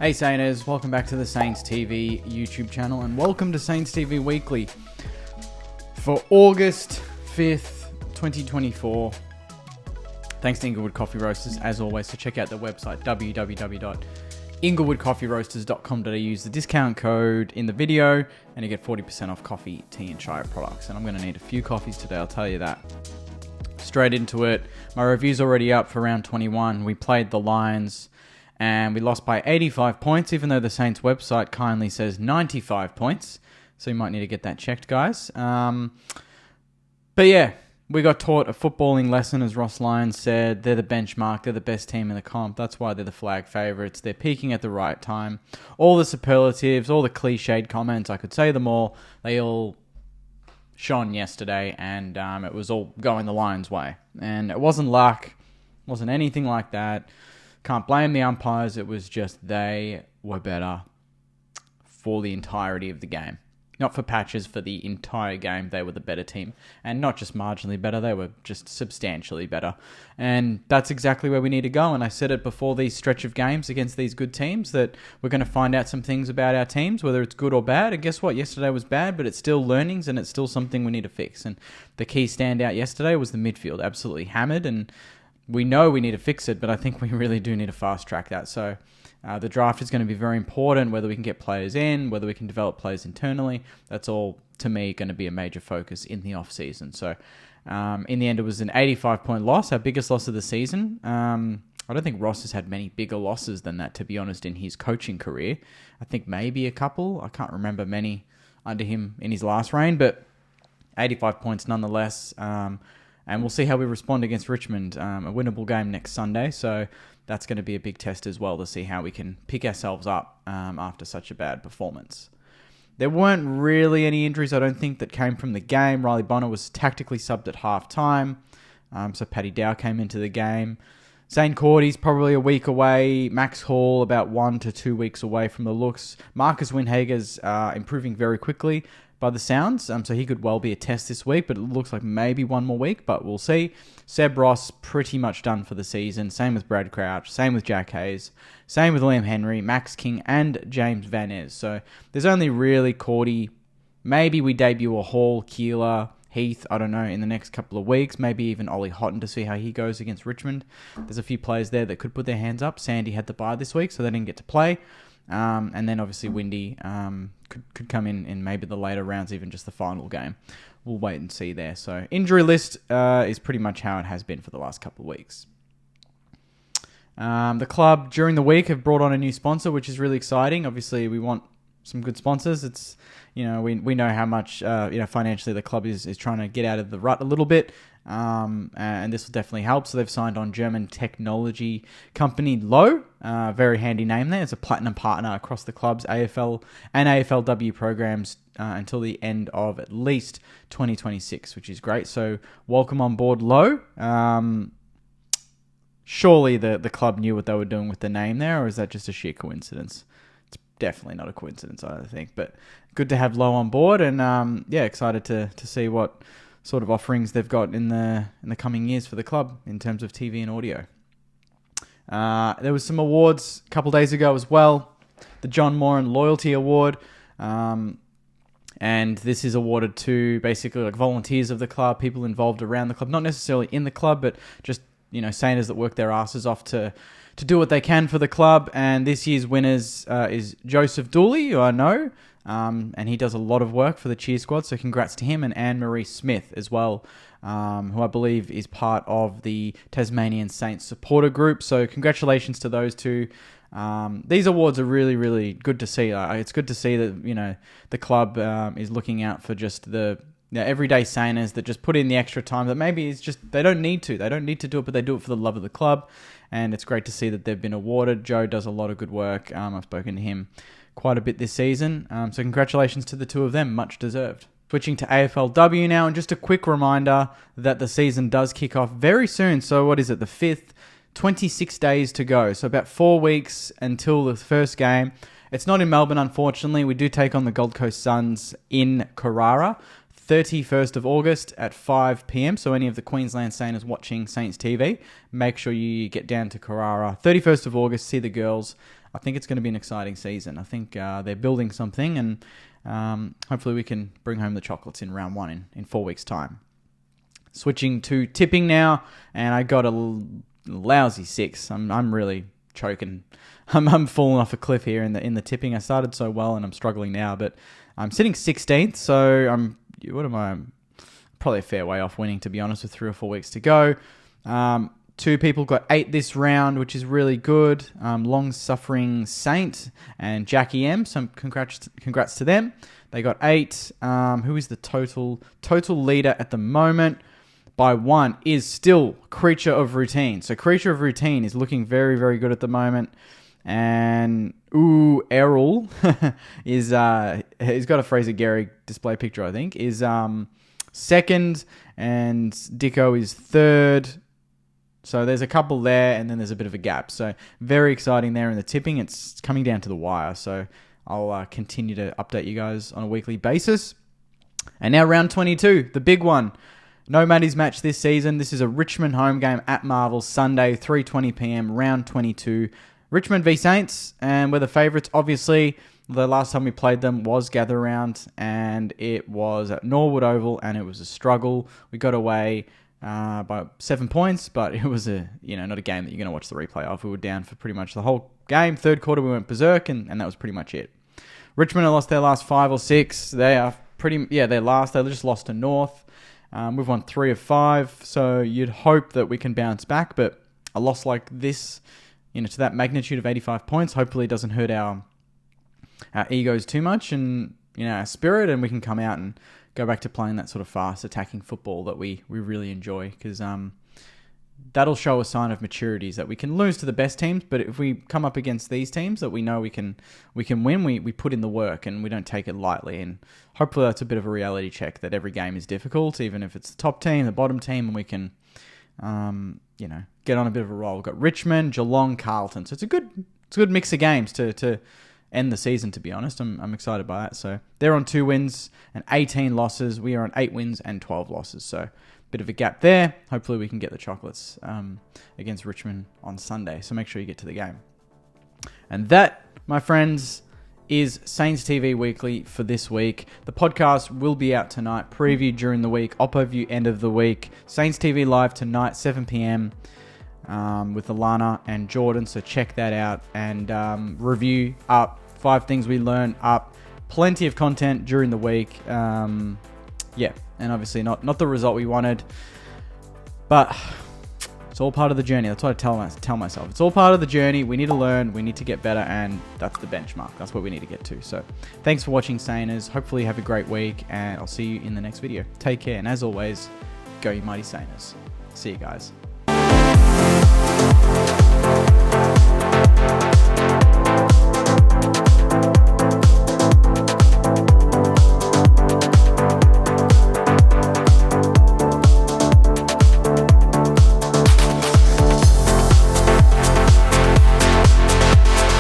Hey Sainers, welcome back to the Saints TV YouTube channel and welcome to Saints TV Weekly for August 5th, 2024. Thanks to Inglewood Coffee Roasters, as always, so check out their website www.inglewoodcoffeeroasters.com.au. Use the discount code in the video and you get 40% off coffee, tea and chai products. And I'm going to need a few coffees today, I'll tell you that. Straight into it, my review's already up for round 21. We played the Lions and we lost by 85 points, even though the Saints website kindly says 95 points. So you might need to get that checked, guys. But yeah, we got taught a footballing lesson, as Ross Lyons said. They're the benchmark. They're the best team in the comp. That's why they're the flag favourites. They're peaking at the right time. All the superlatives, all the cliched comments, I could say them all. They all shone yesterday, and it was all going the Lions' way. And it wasn't luck. Wasn't anything like that. Can't blame the umpires. It was just they were better for the entirety of the game. Not for patches, for the entire game. They were the better team. And not just marginally better, they were just substantially better. And that's exactly where we need to go. And I said it before these stretch of games against these good teams, that we're going to find out some things about our teams, whether it's good or bad. And guess what? Yesterday was bad, but it's still learnings and it's still something we need to fix. And the key standout yesterday was the midfield. Absolutely hammered, and we know we need to fix it, but I think we really do need to fast track that. So the draft is going to be very important, whether we can get players in, whether we can develop players internally. That's all, to me, going to be a major focus in the off-season. So in the end, it was an 85-point loss, our biggest loss of the season. I don't think Ross has had many bigger losses than that, to be honest, in his coaching career. I think maybe a couple. I can't remember many under him in his last reign, but 85 points nonetheless. And we'll see how we respond against Richmond, a winnable game next Sunday. So that's going to be a big test as well to see how we can pick ourselves up after such a bad performance. There weren't really any injuries, I don't think, that came from the game. Riley Bonner was tactically subbed at half-time, so Paddy Dow came into the game. Zane Cordy's probably a week away. Max Hall about 1 to 2 weeks away from the looks. Marcus Winhager's improving very quickly by the sounds, so he could well be a test this week, but it looks like maybe one more week, but we'll see. Seb Ross pretty much done for the season. Same with Brad Crouch, same with Jack Hayes, same with Liam Henry, Max King, and James Van Ez. So there's only really Cordy. Maybe we debut a Hall, Keeler, Heath, I don't know, in the next couple of weeks. Maybe even Ollie Houghton to see how he goes against Richmond. There's a few players there that could put their hands up. Sandy had the bye this week, so they didn't get to play. And then obviously Windy could come in maybe the later rounds, even just the final game. We'll wait and see there. So injury list is pretty much how it has been for the last couple of weeks. The club during the week have brought on a new sponsor, which is really exciting. Obviously, we want some good sponsors. It's, we know how much financially the club is trying to get out of the rut a little bit. And this will definitely help. So they've signed on German technology company Lowe. Very handy name there. It's a platinum partner across the club's AFL and AFLW programs until the end of at least 2026, which is great. So welcome on board, Lowe. Surely the club knew what they were doing with the name there, or is that just a sheer coincidence? It's definitely not a coincidence, I think. But good to have Lowe on board, and excited to see what sort of offerings they've got in the coming years for the club in terms of TV and audio. There was some awards a couple days ago as well. The John Moren Loyalty Award. And this is awarded to basically like volunteers of the club, people involved around the club, not necessarily in the club, but just, Sainers that work their asses off to do what they can for the club. And this year's winners is Joseph Dooley, who I know. And he does a lot of work for the cheer squad, so congrats to him, and Anne-Marie Smith as well, who I believe is part of the Tasmanian Saints supporter group. So congratulations to those two. These awards are really, really good to see. It's good to see that the club is looking out for just the everyday Sainers that just put in the extra time that maybe it's just they don't need to do it, but they do it for the love of the club. And it's great to see that they've been awarded. Joe does a lot of good work. I've spoken to him quite a bit this season. So congratulations to the two of them. Much deserved. Switching to AFLW now, and just a quick reminder that the season does kick off very soon. So what is it, the 5th? 26 days to go. So about 4 weeks until the first game. It's not in Melbourne, unfortunately. We do take on the Gold Coast Suns in Carrara. 31st of August at 5 p.m. So any of the Queensland Saints watching Saints TV, make sure you get down to Carrara. 31st of August, see the girls I think it's going to be an exciting season. I think they're building something, and hopefully we can bring home the chocolates in round 1 in 4 weeks' time. Switching to tipping now, and I got a lousy 6. I'm really choking. I'm falling off a cliff here in the tipping. I started so well, and I'm struggling now, but I'm sitting 16th, so probably a fair way off winning, to be honest, with 3 or 4 weeks to go. 2 people got 8 this round, which is really good. Long Suffering Saint and Jackie M. So congrats to them. They got 8. Who is the total leader at the moment? By 1 is still Creature of Routine. So Creature of Routine is looking very, very good at the moment. And Errol is he's got a Fraser Gehrig display picture, I think, is second, and Dicko is third. So there's a couple there, and then there's a bit of a gap. So very exciting there in the tipping. It's coming down to the wire. So I'll continue to update you guys on a weekly basis. And now round 22, the big one. No Maddies match this season. This is a Richmond home game at Marvel, Sunday, 3:20 p.m, round 22. Richmond v Saints, and we're the favourites, obviously. The last time we played them was Gather Round, and it was at Norwood Oval, and it was a struggle. We got away by 7 points, but it was not a game that you're going to watch the replay of. We were down for pretty much the whole game. Third quarter, we went berserk, and that was pretty much it. Richmond have lost their last 5 or 6. They are they're last. They just lost to North. We've won 3 of 5, so you'd hope that we can bounce back, but a loss like this, to that magnitude of 85 points, hopefully it doesn't hurt our egos too much and our spirit, and we can come out and go back to playing that sort of fast attacking football that we really enjoy, because that'll show a sign of maturity, is that we can lose to the best teams, but if we come up against these teams that we know we can win, we put in the work and we don't take it lightly. And hopefully that's a bit of a reality check, that every game is difficult, even if it's the top team, the bottom team, and we can get on a bit of a roll. We've got Richmond, Geelong, Carlton, so it's a good mix of games to end the season, to be honest. I'm excited by that. So they're on 2 wins and 18 losses. We are on 8 wins and 12 losses. So bit of a gap there. Hopefully we can get the chocolates against Richmond on Sunday. So make sure you get to the game. And that, my friends, is Saints TV Weekly for this week. The podcast will be out tonight, preview during the week, Oppo View end of the week. Saints TV live tonight, 7 p.m. With Alana and Jordan. So check that out, and review up, 5 things we learned up. Plenty of content during the week. And obviously not the result we wanted, but it's all part of the journey. That's what I tell myself. It's all part of the journey. We need to learn, we need to get better, and that's the benchmark. That's what we need to get to. So thanks for watching, Saners. Hopefully you have a great week, and I'll see you in the next video. Take care, and as always, go you mighty Saners. See you guys.